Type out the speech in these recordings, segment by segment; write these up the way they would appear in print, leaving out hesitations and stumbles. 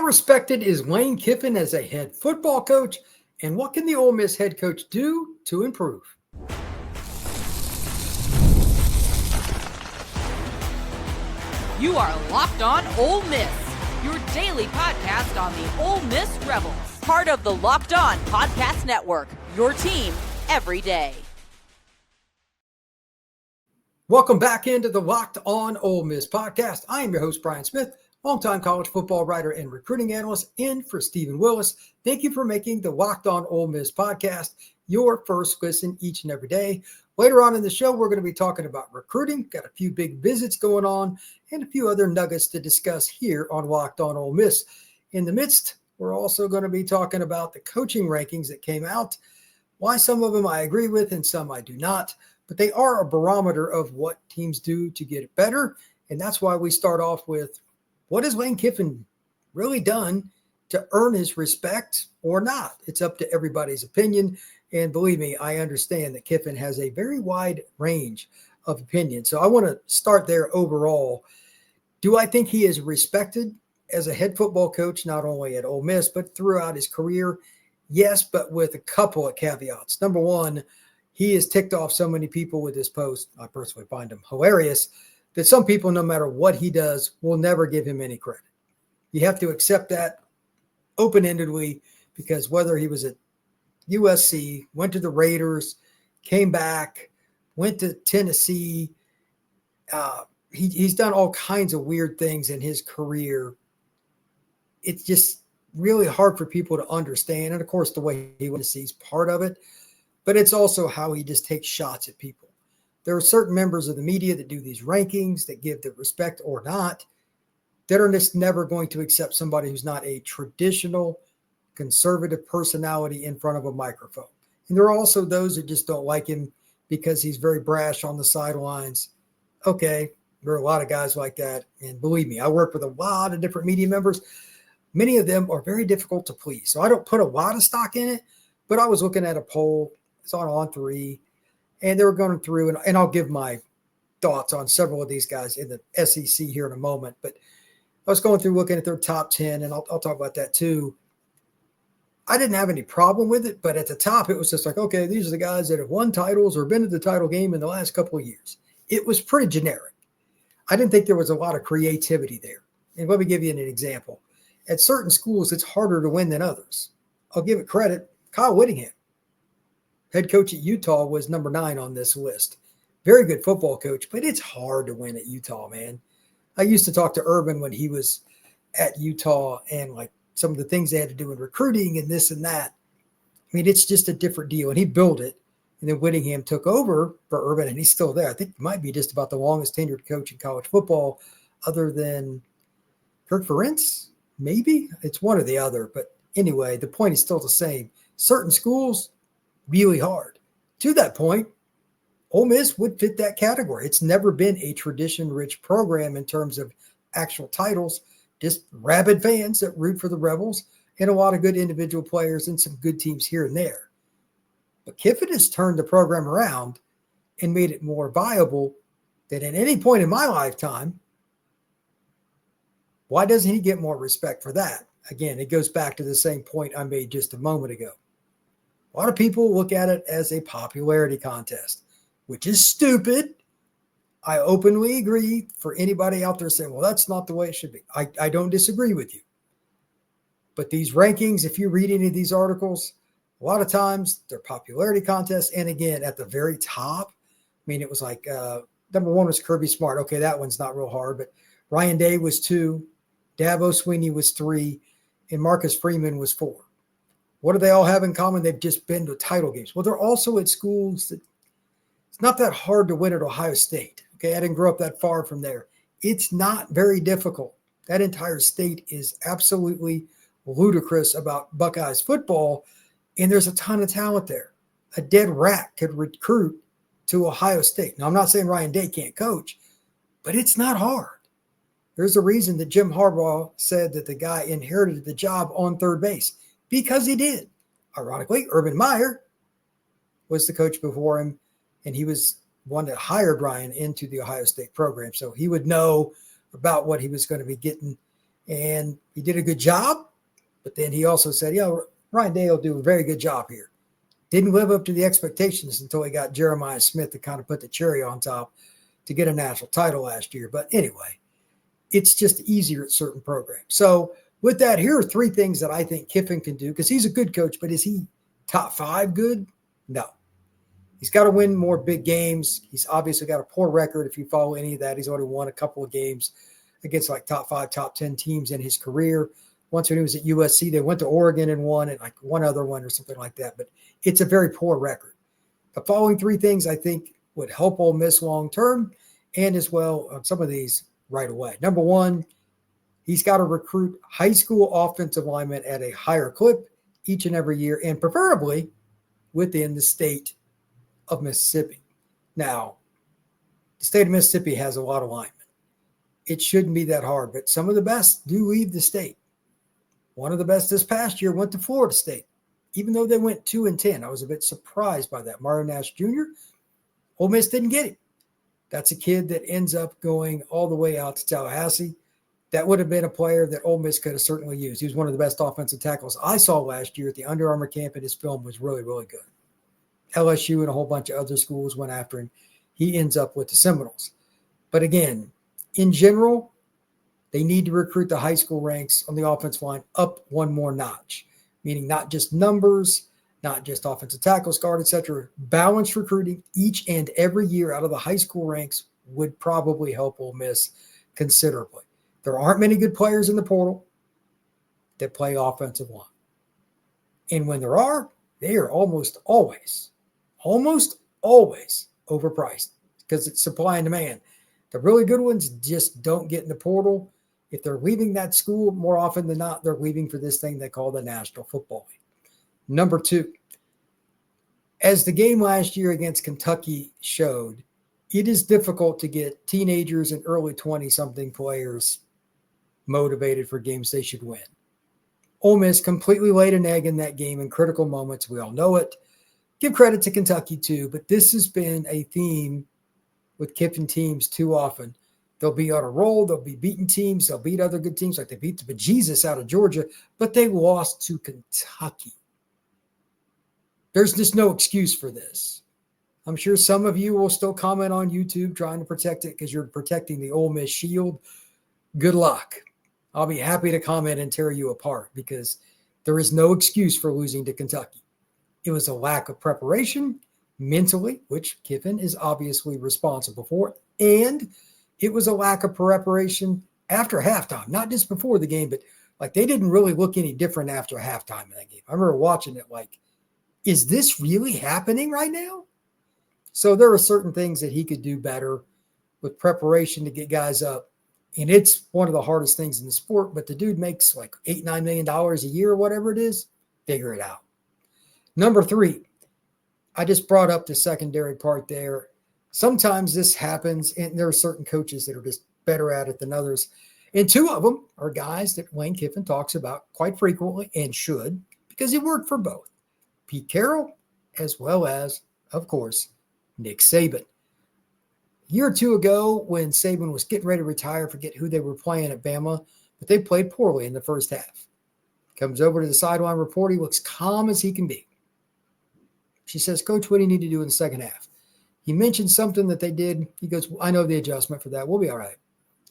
respected is Lane Kiffin as a head football coach, and what can the Ole Miss head coach do to improve? You are Locked On Ole Miss, your daily podcast on the Ole Miss Rebels. Part of the Locked On Podcast Network, your team every day. Welcome back into the Locked On Ole Miss podcast. I am your host, Brian Smith, longtime college football writer and recruiting analyst, in for Stephen Willis. Thank you for making the Locked On Ole Miss podcast your first listen each and every day. Later on in the show, we're going to be talking about recruiting, got a few big visits going on, and a few other nuggets to discuss here on Locked On Ole Miss. In the midst, we're also going to be talking about the coaching rankings that came out, why some of them I agree with and some I do not, but they are a barometer of what teams do to get it better, and that's why we start off with, what has Lane Kiffin really done to earn his respect or not? It's up to everybody's opinion. And believe me, I understand that Kiffin has a very wide range of opinions. So I want to start there overall. Do I think he is respected as a head football coach, not only at Ole Miss, but throughout his career? Yes, but with a couple of caveats. Number one, he has ticked off so many people with his post. I personally find him hilarious that some people, no matter what he does, will never give him any credit. You have to accept that open-endedly, because whether he was at USC, went to the Raiders, came back, went to Tennessee, he's done all kinds of weird things in his career. It's just really hard for people to understand. And of course, the way he went to see is part of it, but it's also how he just takes shots at people. There are certain members of the media that do these rankings that give the respect or not, that are just never going to accept somebody who's not a traditional conservative personality in front of a microphone. And there are also those that just don't like him because he's very brash on the sidelines. Okay, there are a lot of guys like that. And believe me, I work with a lot of different media members. Many of them are very difficult to please. So I don't put a lot of stock in it, but I was looking at a poll. It's on 3. And they were going through, and I'll give my thoughts on several of these guys in the SEC here in a moment. But I was going through looking at their top 10, and I'll talk about that too. I didn't have any problem with it, but at the top, it was just like, okay, these are the guys that have won titles or been to the title game in the last couple of years. It was pretty generic. I didn't think there was a lot of creativity there. And let me give you an example. At certain schools, it's harder to win than others. I'll give it credit. Kyle Whittingham, head coach at Utah, was number 9 on this list. Very good football coach, but it's hard to win at Utah, man. I used to talk to Urban when he was at Utah, and like some of the things they had to do in recruiting and this and that. I mean, it's just a different deal. And he built it. And then Whittingham took over for Urban, and he's still there. I think he might be just about the longest tenured coach in college football, other than Kirk Ferentz, maybe. It's one or the other. But anyway, the point is still the same. Certain schools, really hard. To that point, Ole Miss would fit that category. It's never been a tradition-rich program in terms of actual titles, just rabid fans that root for the Rebels and a lot of good individual players and some good teams here and there. But Kiffin has turned the program around and made it more viable than at any point in my lifetime. Why doesn't he get more respect for that? Again, it goes back to the same point I made just a moment ago. A lot of people look at it as a popularity contest, which is stupid. I openly agree. For anybody out there saying, well, that's not the way it should be, I don't disagree with you. But these rankings, if you read any of these articles, a lot of times they're popularity contests. And again, at the very top, I mean, it was like number 1 was Kirby Smart. Okay, that one's not real hard. But Ryan Day was 2, Dabo Swinney was 3, and Marcus Freeman was 4. What do they all have in common? They've just been to title games. Well, they're also at schools that it's not that hard to win at Ohio State. Okay, I didn't grow up that far from there. It's not very difficult. That entire state is absolutely ludicrous about Buckeyes football, and there's a ton of talent there. A dead rat could recruit to Ohio State. Now, I'm not saying Ryan Day can't coach, but it's not hard. There's a reason that Jim Harbaugh said that the guy inherited the job on third base, because he did. Ironically, Urban Meyer was the coach before him, and he was one that hired Ryan into the Ohio State program. So he would know about what he was going to be getting And he did a good job, but then he also said, Ryan Day will do a very good job here. Didn't live up to the expectations until he got Jeremiah Smith to kind of put the cherry on top to get a national title last year. But anyway, it's just easier at certain programs. So with that, here are 3 things that I think Kiffin can do, because he's a good coach, but is he top 5 good? No. He's got to win more big games. He's obviously got a poor record. If you follow any of that, he's already won a couple of games against like top 5, top 10 teams in his career. Once when he was at USC, they went to Oregon and won, and like one other one or something like that. But it's a very poor record. The following 3 things I think would help Ole Miss long term, and as well some of these right away. Number 1, he's got to recruit high school offensive linemen at a higher clip each and every year, and preferably within the state of Mississippi. Now, the state of Mississippi has a lot of linemen. It shouldn't be that hard, but some of the best do leave the state. One of the best this past year went to Florida State, even though they went 2-10. I was a bit surprised by that. Mario Nash Jr., Ole Miss didn't get him. That's a kid that ends up going all the way out to Tallahassee. That would have been a player that Ole Miss could have certainly used. He was one of the best offensive tackles I saw last year at the Under Armour camp, and his film was really, really good. LSU and a whole bunch of other schools went after him. He ends up with the Seminoles. But again, in general, they need to recruit the high school ranks on the offensive line up one more notch, meaning not just numbers, not just offensive tackles, guard, etc. Balanced recruiting each and every year out of the high school ranks would probably help Ole Miss considerably. There aren't many good players in the portal that play offensive line. And when there are, they are almost always overpriced because it's supply and demand. The really good ones just don't get in the portal. If they're leaving that school, more often than not, they're leaving for this thing they call the National Football League. Number 2, as the game last year against Kentucky showed, it is difficult to get teenagers and early 20-something players motivated for games they should win. Ole Miss completely laid an egg in that game in critical moments. We all know it. Give credit to Kentucky too, but this has been a theme with Kiffin teams too often. They'll be on a roll. They'll be beating teams. They'll beat other good teams like they beat the bejesus out of Georgia, but they lost to Kentucky. There's just no excuse for this. I'm sure some of you will still comment on YouTube trying to protect it because you're protecting the Ole Miss shield. Good luck. I'll be happy to comment and tear you apart because there is no excuse for losing to Kentucky. It was a lack of preparation mentally, which Kiffin is obviously responsible for, and it was a lack of preparation after halftime, not just before the game, but like they didn't really look any different after halftime in that game. I remember watching it like, is this really happening right now? So there are certain things that he could do better with preparation to get guys up. And it's one of the hardest things in the sport, but the dude makes like $8-9 million a year or whatever it is. Figure it out. Number 3, I just brought up the secondary part there. Sometimes this happens, and there are certain coaches that are just better at it than others. And 2 of them are guys that Lane Kiffin talks about quite frequently and should, because he worked for both. Pete Carroll, as well as, of course, Nick Saban. A year or 2 ago, when Saban was getting ready to retire, forget who they were playing at Bama, but they played poorly in the first half. Comes over to the sideline report. He looks calm as he can be. She says, Coach, what do you need to do in the second half? He mentioned something that they did. He goes, I know the adjustment for that. We'll be all right.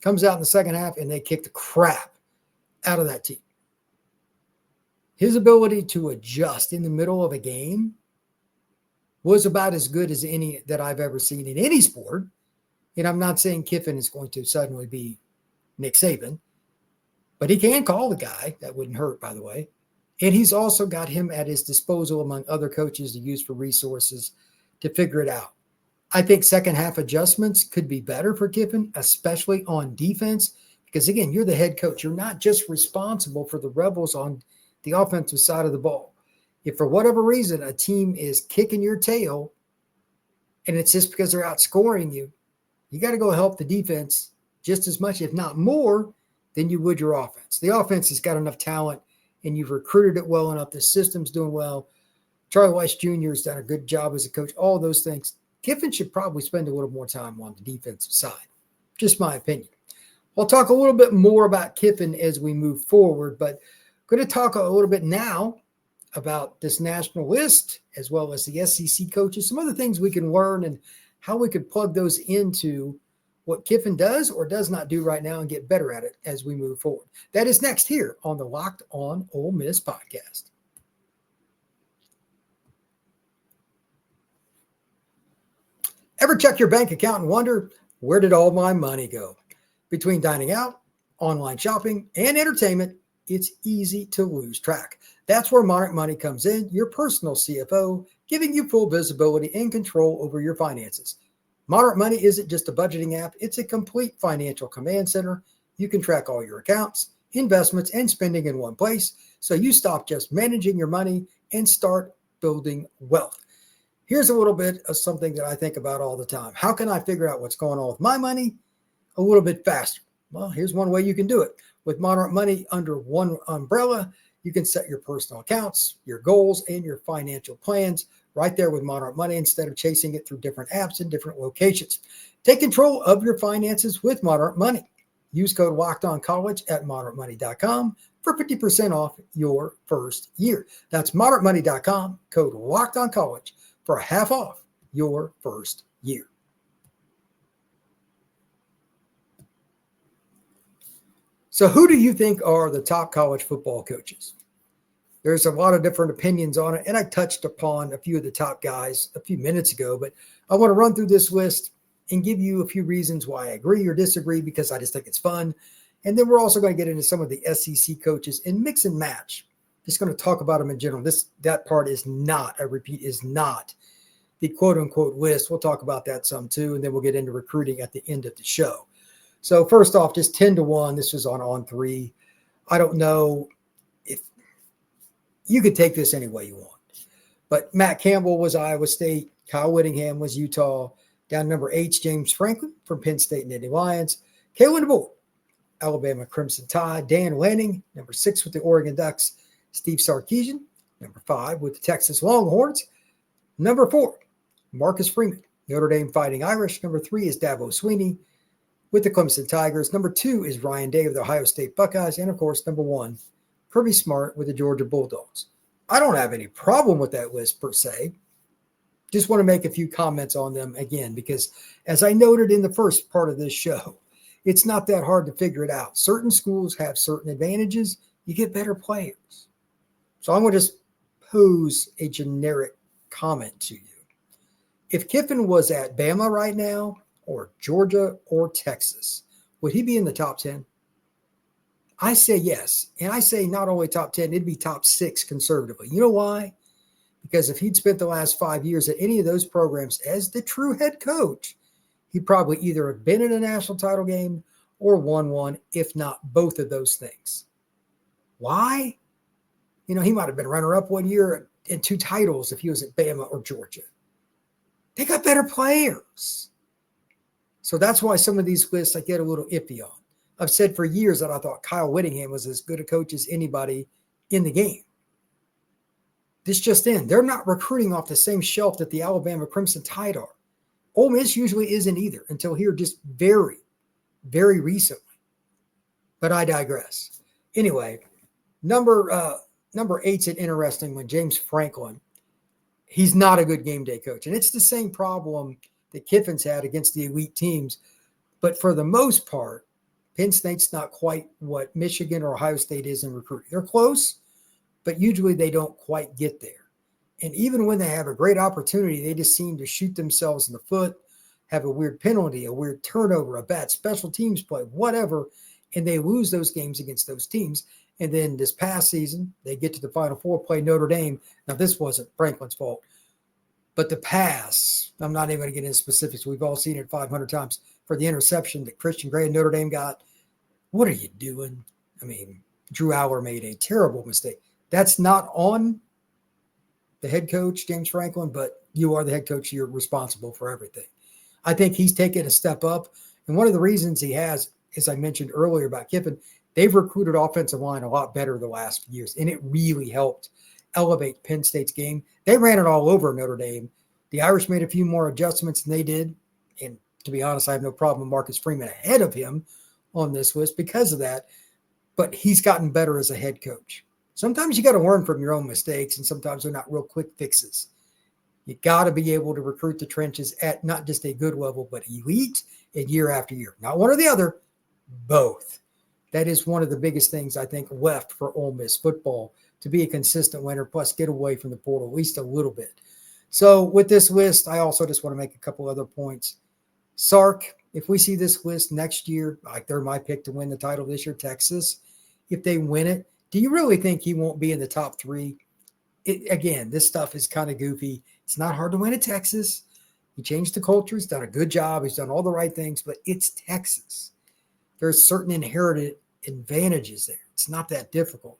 Comes out in the second half, and they kick the crap out of that team. His ability to adjust in the middle of a game was about as good as any that I've ever seen in any sport. And I'm not saying Kiffin is going to suddenly be Nick Saban, but he can call the guy. That wouldn't hurt, by the way. And he's also got him at his disposal among other coaches to use for resources to figure it out. I think second half adjustments could be better for Kiffin, especially on defense, because again, you're the head coach. You're not just responsible for the Rebels on the offensive side of the ball. If for whatever reason a team is kicking your tail and it's just because they're outscoring you, you got to go help the defense just as much, if not more, than you would your offense. The offense has got enough talent and you've recruited it well enough. The system's doing well. Charlie Weiss Jr. has done a good job as a coach. All those things. Kiffin should probably spend a little more time on the defensive side. Just my opinion. We'll talk a little bit more about Kiffin as we move forward, but I'm going to talk a little bit now about this national list, as well as the SEC coaches, some other things we can learn and how we could plug those into what Kiffin does or does not do right now and get better at it as we move forward. That is next here on the Locked On Ole Miss podcast. Ever check your bank account and wonder, where did all my money go? Between dining out, online shopping, and entertainment, it's easy to lose track. That's where Monarch Money comes in, your personal CFO, giving you full visibility and control over your finances. Monarch Money isn't just a budgeting app, it's a complete financial command center. You can track all your accounts, investments, and spending in one place, so you stop just managing your money and start building wealth. Here's a little bit of something that I think about all the time. How can I figure out what's going on with my money a little bit faster? Well, here's one way you can do it. With Monarch Money under one umbrella, you can set your personal accounts, your goals, and your financial plans right there with Monarch Money instead of chasing it through different apps and different locations. Take control of your finances with Monarch Money. Use code LOCKEDONCollege at monarchmoney.com for 50% off your first year. That's monarchmoney.com, code LOCKEDONCollege for half off your first year. So who do you think are the top college football coaches? There's a lot of different opinions on it, and I touched upon a few of the top guys a few minutes ago, but I want to run through this list and give you a few reasons why I agree or disagree because I just think it's fun. And then we're also going to get into some of the SEC coaches and mix and match. Just going to talk about them in general. That part is not, I repeat, is not the quote-unquote list. We'll talk about that some too, and then we'll get into recruiting at the end of the show. So first off, just 10-1. This was on 3. I don't know if you could take this any way you want. But Matt Campbell was Iowa State. Kyle Whittingham was Utah. Down number 8, James Franklin from Penn State and Nittany Lions. Kalen DeBoer, Alabama Crimson Tide. Dan Lanning, number 6 with the Oregon Ducks. Steve Sarkisian, number 5 with the Texas Longhorns. Number 4, Marcus Freeman, Notre Dame Fighting Irish. Number 3 is Dabo Swinney with the Clemson Tigers. Number 2 is Ryan Day of the Ohio State Buckeyes. And, of course, number 1, Kirby Smart with the Georgia Bulldogs. I don't have any problem with that list per se. Just want to make a few comments on them again, because as I noted in the first part of this show, it's not that hard to figure it out. Certain schools have certain advantages. You get better players. So I'm going to just pose a generic comment to you. If Kiffin was at Bama right now, or Georgia or Texas, would he be in the top 10? I say yes. And I say not only top 10, it'd be top 6 conservatively. You know why? Because if he'd spent the last 5 years at any of those programs as the true head coach, he'd probably either have been in a national title game or won one, if not both of those things. Why? He might have been runner-up one year in 2 titles if he was at Bama or Georgia. They got better players. So that's why some of these lists I get a little iffy on. I've said for years that I thought Kyle Whittingham was as good a coach as anybody in the game. This just in, they're not recruiting off the same shelf that the Alabama Crimson Tide are. Ole Miss usually isn't either until here just very, very recently. But I digress. Anyway, number 8's an interesting one, James Franklin. He's not a good game day coach. And it's the same problem that Kiffin's had against the elite teams. But for the most part, Penn State's not quite what Michigan or Ohio State is in recruiting. They're close, but usually they don't quite get there. And even when they have a great opportunity, they just seem to shoot themselves in the foot, have a weird penalty, a weird turnover, a bad special teams play, whatever, and they lose those games against those teams. And then this past season, they get to the Final Four, play Notre Dame. Now, this wasn't Franklin's fault. But the pass, I'm not even going to get into specifics. We've all seen it 500 times for the interception that Christian Gray and Notre Dame got. What are you doing? I mean, Drew Aller made a terrible mistake. That's not on the head coach, James Franklin, but you are the head coach. You're responsible for everything. I think he's taken a step up. And one of the reasons he has, as I mentioned earlier about Kiffin, they've recruited offensive line a lot better the last few years, and it really helped elevate Penn State's game. They ran it all over Notre Dame. The Irish made a few more adjustments than they did. And to be honest, I have no problem with Marcus Freeman ahead of him on this list because of that, but he's gotten better as a head coach. Sometimes you got to learn from your own mistakes, and sometimes they're not real quick fixes. You got to be able to recruit the trenches at not just a good level, but elite and year after year. Not one or the other, both. That is one of the biggest things I think left for Ole Miss football, to be a consistent winner, plus get away from the portal at least a little bit. So with this list, I also just want to make a couple other points. Sark, if we see this list next year, like they're my pick to win the title this year, Texas, if they win it, do you really think he won't be in the top three? Again, this stuff is kind of goofy. It's not hard to win at Texas. He changed the culture. He's done a good job. He's done all the right things, but it's Texas. There's certain inherited advantages there. It's not that difficult.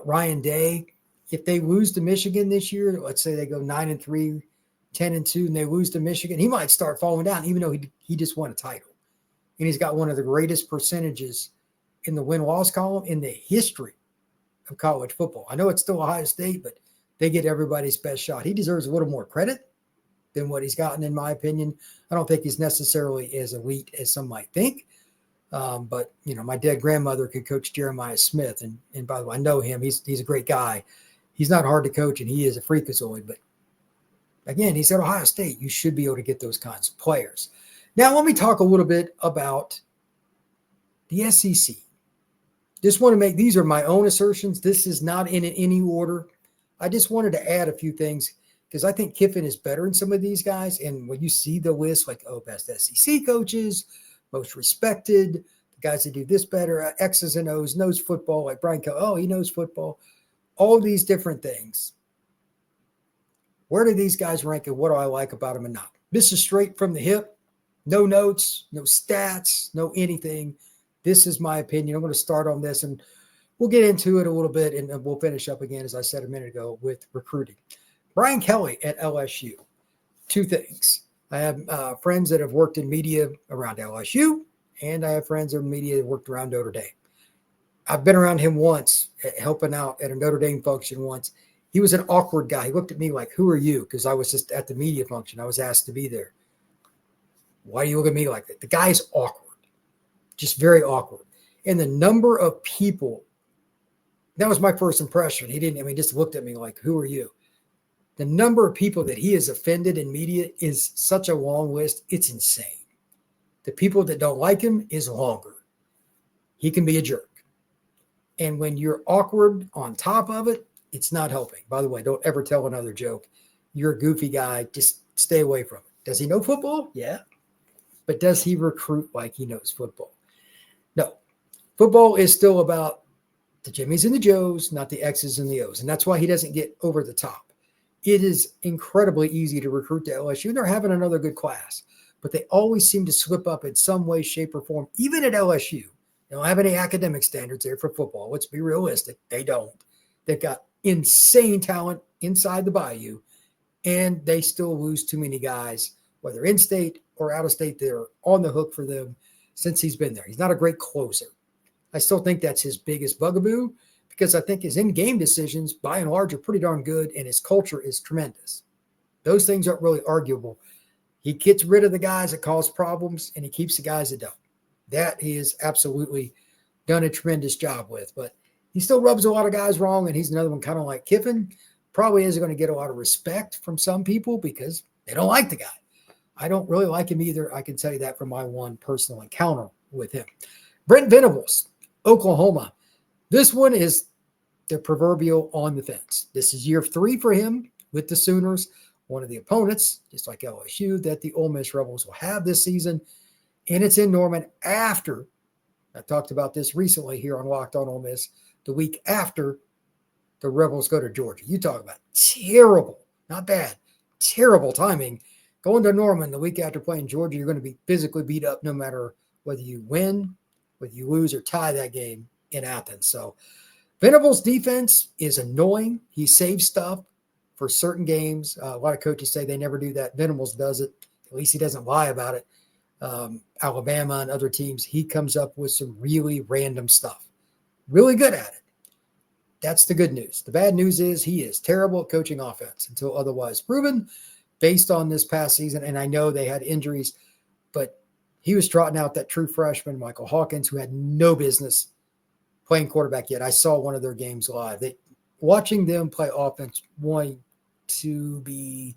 Ryan Day, if they lose to Michigan this year, let's say they go 9-3, 10-2, and they lose to Michigan, he might start falling down, even though he just won a title. And he's got one of the greatest percentages in the win-loss column in the history of college football. I know it's still Ohio State, but they get everybody's best shot. He deserves a little more credit than what he's gotten, in my opinion. I don't think he's necessarily as elite as some might think. But, you know, my dead grandmother could coach Jeremiah Smith. And by the way, I know him. He's a great guy. He's not hard to coach, and he is a freakazoid. But, again, he's at Ohio State. You should be able to get those kinds of players. Now, let me talk a little bit about the SEC. Just want to make – these are my own assertions. This is not in any order. I just wanted to add a few things because I think Kiffin is better than some of these guys. And when you see the list, like, best SEC coaches – most respected, the guys that do this better, X's and O's, knows football, like Brian Kelly, he knows football, all these different things. Where do these guys rank and what do I like about them and not? This is straight from the hip, no notes, no stats, no anything. This is my opinion. I'm going to start on this and we'll get into it a little bit and we'll finish up again, as I said a minute ago, with recruiting. Brian Kelly at LSU, two things. I have friends that have worked in media around LSU, and I have friends in media that worked around Notre Dame. I've been around him once, helping out at a Notre Dame function once. He was an awkward guy. He looked at me like, who are you? Because I was just at the media function. I was asked to be there. Why do you look at me like that? The guy's awkward, just very awkward. And the number of people, that was my first impression. He just looked at me like, who are you? The number of people that he has offended in media is such a long list. It's insane. The people that don't like him is longer. He can be a jerk. And when you're awkward on top of it, it's not helping. By the way, don't ever tell another joke. You're a goofy guy. Just stay away from it. Does he know football? Yeah. But does he recruit like he knows football? No. Football is still about the Jimmies and the Joes, not the X's and the O's. And that's why he doesn't get over the top. It is incredibly easy to recruit to LSU. They're having another good class, but they always seem to slip up in some way, shape, or form, even at LSU. They don't have any academic standards there for football. Let's be realistic. They don't. They've got insane talent inside the bayou, and they still lose too many guys, whether in-state or out-of-state. They're on the hook for them since he's been there. He's not a great closer. I still think that's his biggest bugaboo, because I think his in-game decisions, by and large, are pretty darn good, and his culture is tremendous. Those things aren't really arguable. He gets rid of the guys that cause problems, and he keeps the guys that don't. That he has absolutely done a tremendous job with. But he still rubs a lot of guys wrong, and he's another one kind of like Kiffin. Probably isn't going to get a lot of respect from some people because they don't like the guy. I don't really like him either. I can tell you that from my one personal encounter with him. Brent Venables, Oklahoma. This one is the proverbial on the fence. This is year 3 for him with the Sooners, one of the opponents, just like LSU, that the Ole Miss Rebels will have this season. And it's in Norman after, I talked about this recently here on Locked On Ole Miss, the week after the Rebels go to Georgia. You talk about terrible, not bad, terrible timing. Going to Norman the week after playing Georgia, you're going to be physically beat up no matter whether you win, whether you lose or tie that game in Athens. So Venables' defense is annoying. He saves stuff for certain games. A lot of coaches say they never do that. Venables does it. At least he doesn't lie about it. Alabama and other teams, he comes up with some really random stuff. Really good at it. That's the good news. The bad news is he is terrible at coaching offense until otherwise proven based on this past season. And I know they had injuries, but he was trotting out that true freshman, Michael Hawkins, who had no business playing quarterback yet. I saw one of their games live. Watching them play offense, wanting to be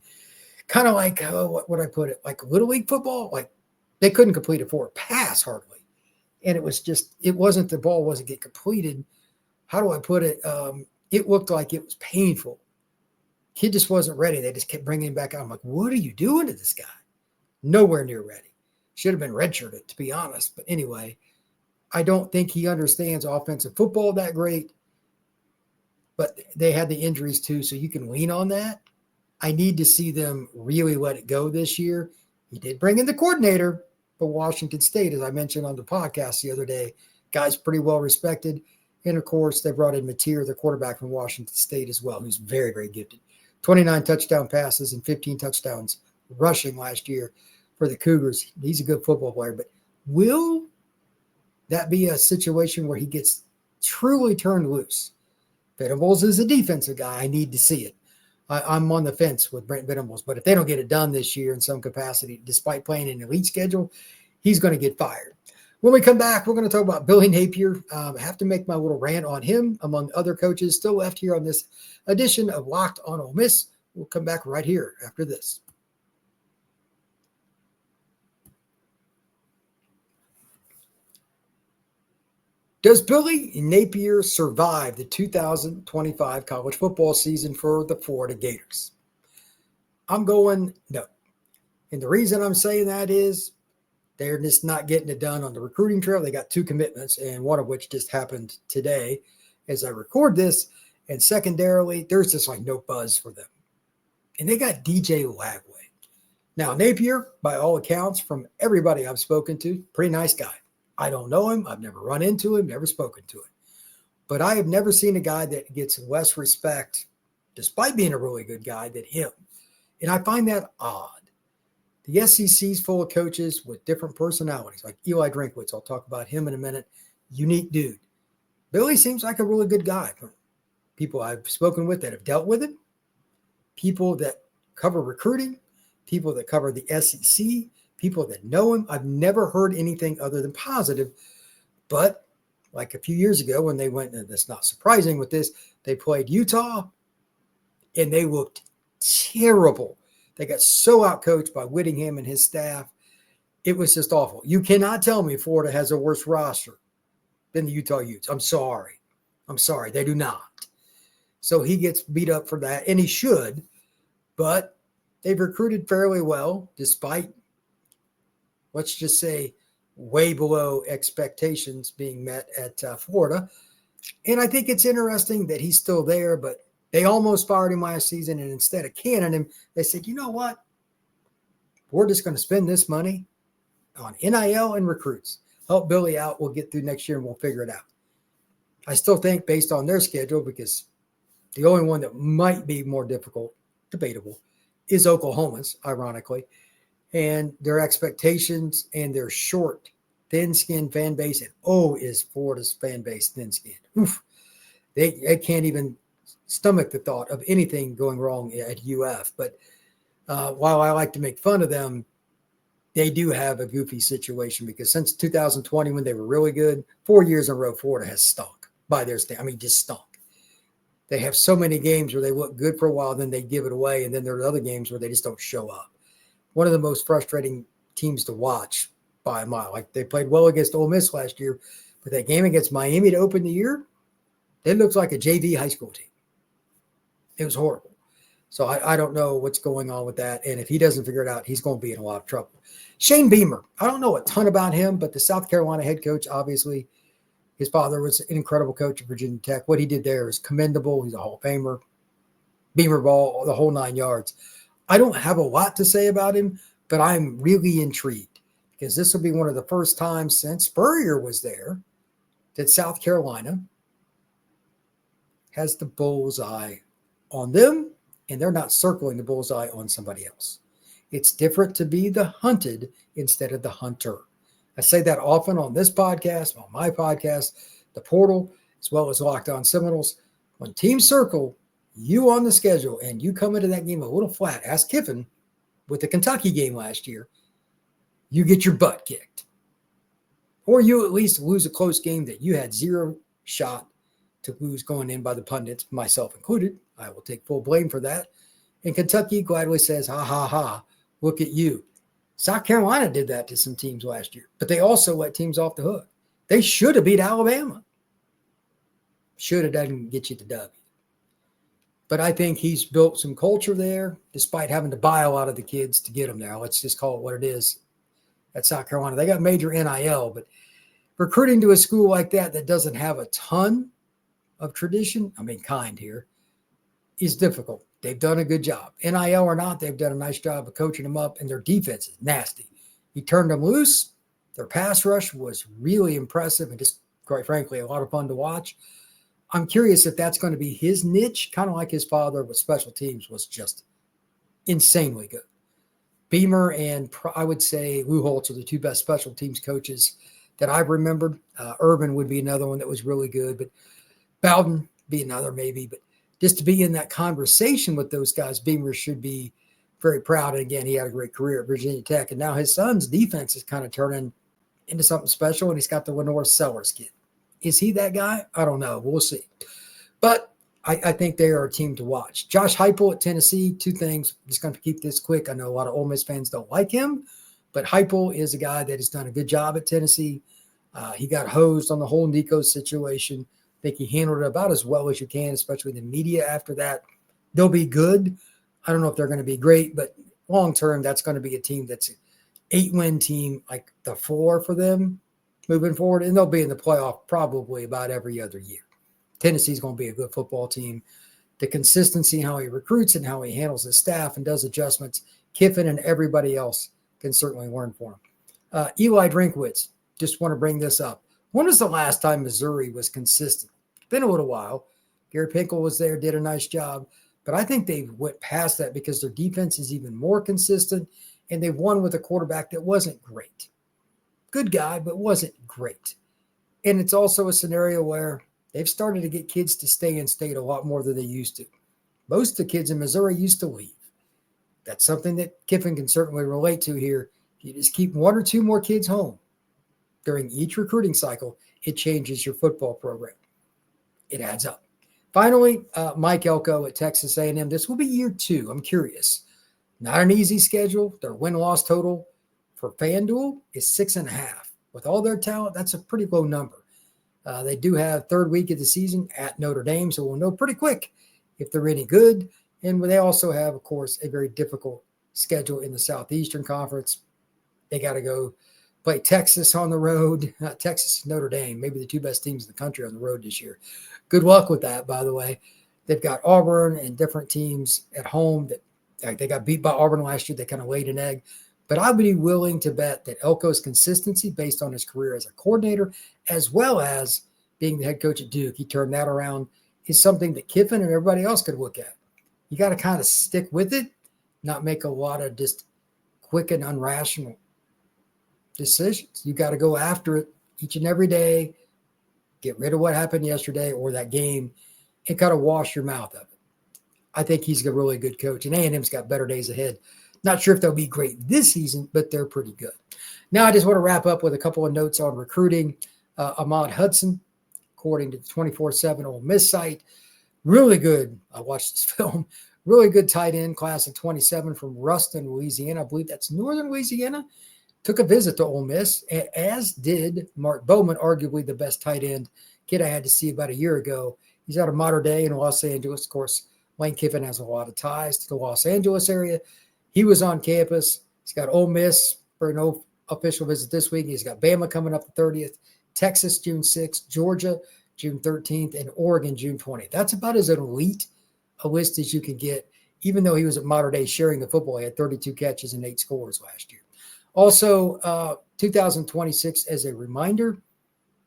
kind of like, what would I put it, like Little League football? Like they couldn't complete a forward pass hardly. And it wasn't, the ball wasn't getting completed. How do I put it? It looked like it was painful. Kid just wasn't ready. They just kept bringing him back out. I'm like, what are you doing to this guy? Nowhere near ready. Should have been redshirted, to be honest. But anyway, I don't think he understands offensive football that great. But they had the injuries too, so you can lean on that. I need to see them really let it go this year. He did bring in the coordinator for Washington State, as I mentioned on the podcast the other day. Guy's pretty well respected. And, of course, they brought in Napier, the quarterback from Washington State as well, who's very, very gifted. 29 touchdown passes and 15 touchdowns rushing last year for the Cougars. He's a good football player. But will that be a situation where he gets truly turned loose? Venables is a defensive guy. I need to see it. I'm on the fence with Brent Venables, but if they don't get it done this year in some capacity, despite playing an elite schedule, he's going to get fired. When we come back, we're going to talk about Billy Napier. I have to make my little rant on him, among other coaches still left here on this edition of Locked on Ole Miss. We'll come back right here after this. Does Billy Napier survive the 2025 college football season for the Florida Gators? I'm going no. And the reason I'm saying that is they're just not getting it done on the recruiting trail. They got 2 commitments, and one of which just happened today as I record this. And secondarily, there's just like no buzz for them. And they got DJ Lagway. Now, Napier, by all accounts, from everybody I've spoken to, pretty nice guy. I don't know him. I've never run into him, never spoken to him. But I have never seen a guy that gets less respect, despite being a really good guy, than him. And I find that odd. The SEC's full of coaches with different personalities, like Eli Drinkwitz. I'll talk about him in a minute. Unique dude. Billy seems like a really good guy. People I've spoken with that have dealt with him, people that cover recruiting, people that cover the SEC, people that know him. I've never heard anything other than positive. But like a few years ago when they went, and that's not surprising with this, they played Utah and they looked terrible. They got so outcoached by Whittingham and his staff. It was just awful. You cannot tell me Florida has a worse roster than the Utah Utes. I'm sorry. They do not. So he gets beat up for that, and he should. But they've recruited fairly well, despite, let's just say, way below expectations being met at Florida. And I think it's interesting that he's still there, but they almost fired him last season, and instead of canning him, they said, you know what? We're just going to spend this money on NIL and recruits. Help Billy out. We'll get through next year, and we'll figure it out. I still think based on their schedule, because the only one that might be more difficult, debatable, is Oklahoma's, ironically. And their expectations and their short, thin-skinned fan base, and is Florida's fan base thin-skinned. Oof. They can't even stomach the thought of anything going wrong at UF. But while I like to make fun of them, they do have a goofy situation, because since 2020, when they were really good, 4 years in a row, Florida has stunk by their standards. I mean, just stunk. They have so many games where they look good for a while, then they give it away, and then there are other games where they just don't show up. One of the most frustrating teams to watch by a mile. Like, they played well against Ole Miss last year, but that game against Miami to open the year, it looks like a JV high school team. It was horrible. So I don't know what's going on with that. And if he doesn't figure it out, he's going to be in a lot of trouble. Shane Beamer, I don't know a ton about him, but the South Carolina head coach, obviously, his father was an incredible coach at Virginia Tech. What he did there is commendable. He's a Hall of Famer. Beamer ball, the whole 9 yards. I don't have a lot to say about him, but I'm really intrigued, because this will be one of the first times since Spurrier was there that South Carolina has the bullseye on them, and they're not circling the bullseye on somebody else. It's different to be the hunted instead of the hunter. I say that often on this podcast, on my podcast, The Portal, as well as Locked On Seminoles. When teams circle you on the schedule and you come into that game a little flat, ask Kiffin with the Kentucky game last year, you get your butt kicked. Or you at least lose a close game that you had zero shot to lose going in by the pundits, myself included. I will take full blame for that. And Kentucky gladly says, ha, ha, ha, look at you. South Carolina did that to some teams last year, but they also let teams off the hook. They should have beat Alabama. Should have doesn't get you the W. But I think he's built some culture there, despite having to buy a lot of the kids to get them there. Let's just call it what it is at South Carolina. They got major NIL, but recruiting to a school like that doesn't have a ton of tradition, is difficult. They've done a good job. NIL or not, they've done a nice job of coaching them up, and their defense is nasty. He turned them loose. Their pass rush was really impressive and just, quite frankly, a lot of fun to watch. I'm curious if that's going to be his niche, kind of like his father with special teams was just insanely good. Beamer and I would say Lou Holtz are the two best special teams coaches that I've remembered. Urban would be another one that was really good, but Bowden be another maybe. But just to be in that conversation with those guys, Beamer should be very proud. And again, he had a great career at Virginia Tech. And now his son's defense is kind of turning into something special, and he's got the Lenore Sellers kid. Is he that guy? I don't know. We'll see. But I think they are a team to watch. Josh Heupel at Tennessee, two things. I'm just going to keep this quick. I know a lot of Ole Miss fans don't like him, but Heupel is a guy that has done a good job at Tennessee. He got hosed on the whole Nico situation. I think he handled it about as well as you can, especially the media after that. They'll be good. I don't know if they're going to be great, but long term, that's going to be a team that's an 8-win team, like the 4 for them moving forward, and they'll be in the playoff probably about every other year. Tennessee's going to be a good football team. The consistency, how he recruits and how he handles his staff and does adjustments, Kiffin and everybody else can certainly learn for him. Eli Drinkwitz, just want to bring this up. When was the last time Missouri was consistent? It's been a little while. Gary Pinkel was there, did a nice job, but I think they went past that because their defense is even more consistent, and they've won with a quarterback that wasn't great. Good guy, but wasn't great. And it's also a scenario where they've started to get kids to stay in state a lot more than they used to. Most of the kids in Missouri used to leave. That's something that Kiffin can certainly relate to here. If you just keep 1 or 2 more kids home during each recruiting cycle, it changes your football program. It adds up. Finally, Mike Elko at Texas A&M. This will be year 2. I'm curious. Not an easy schedule. Their win-loss total for FanDuel is 6.5. With all their talent, that's a pretty low number. They do have third week of the season at Notre Dame, so we'll know pretty quick if they're any good. And they also have, of course, a very difficult schedule in the Southeastern Conference. They got to go play Texas on the road. Texas and Notre Dame, maybe the 2 best teams in the country on the road this year. Good luck with that, by the way. They've got Auburn and different teams at home that they got beat by Auburn last year. They kind of laid an egg. But I would be willing to bet that Elko's consistency based on his career as a coordinator, as well as being the head coach at Duke, he turned that around, is something that Kiffin and everybody else could look at. You got to kind of stick with it, not make a lot of just quick and unrational decisions. You got to go after it each and every day, get rid of what happened yesterday or that game, and kind of wash your mouth of it. I think he's a really good coach, and A&M's got better days ahead. Not sure if they'll be great this season, but they're pretty good. Now I just want to wrap up with a couple of notes on recruiting. Ahmad Hudson, according to the 24/7 Ole Miss site, really good. I watched this film. Really good tight end class of 27 from Ruston, Louisiana. I believe that's northern Louisiana. Took a visit to Ole Miss, as did Mark Bowman, arguably the best tight end kid I had to see about a year ago. He's out of Mater Dei in Los Angeles. Of course, Lane Kiffin has a lot of ties to the Los Angeles area. He was on campus. He's got Ole Miss for no official visit this week. He's got Bama coming up the 30th, Texas June 6th, Georgia June 13th, and Oregon June 20th. That's about as elite a list as you can get, even though he was at Mater Dei sharing the football. He had 32 catches and 8 scores last year. Also, 2026, as a reminder,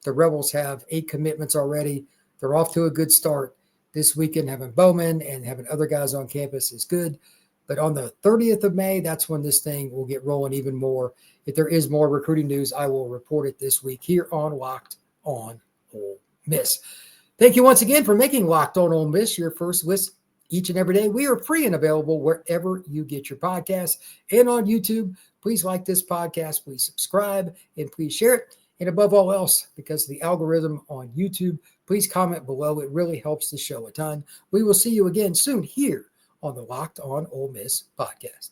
the Rebels have 8 commitments already. They're off to a good start this weekend. Having Bowman and having other guys on campus is good. But on the 30th of May, that's when this thing will get rolling even more. If there is more recruiting news, I will report it this week here on Locked On Ole Miss. Thank you once again for making Locked On Ole Miss your first listen each and every day. We are free and available wherever you get your podcasts and on YouTube. Please like this podcast, please subscribe, and please share it. And above all else, because of the algorithm on YouTube, please comment below. It really helps the show a ton. We will see you again soon here on the Locked On Ole Miss podcast.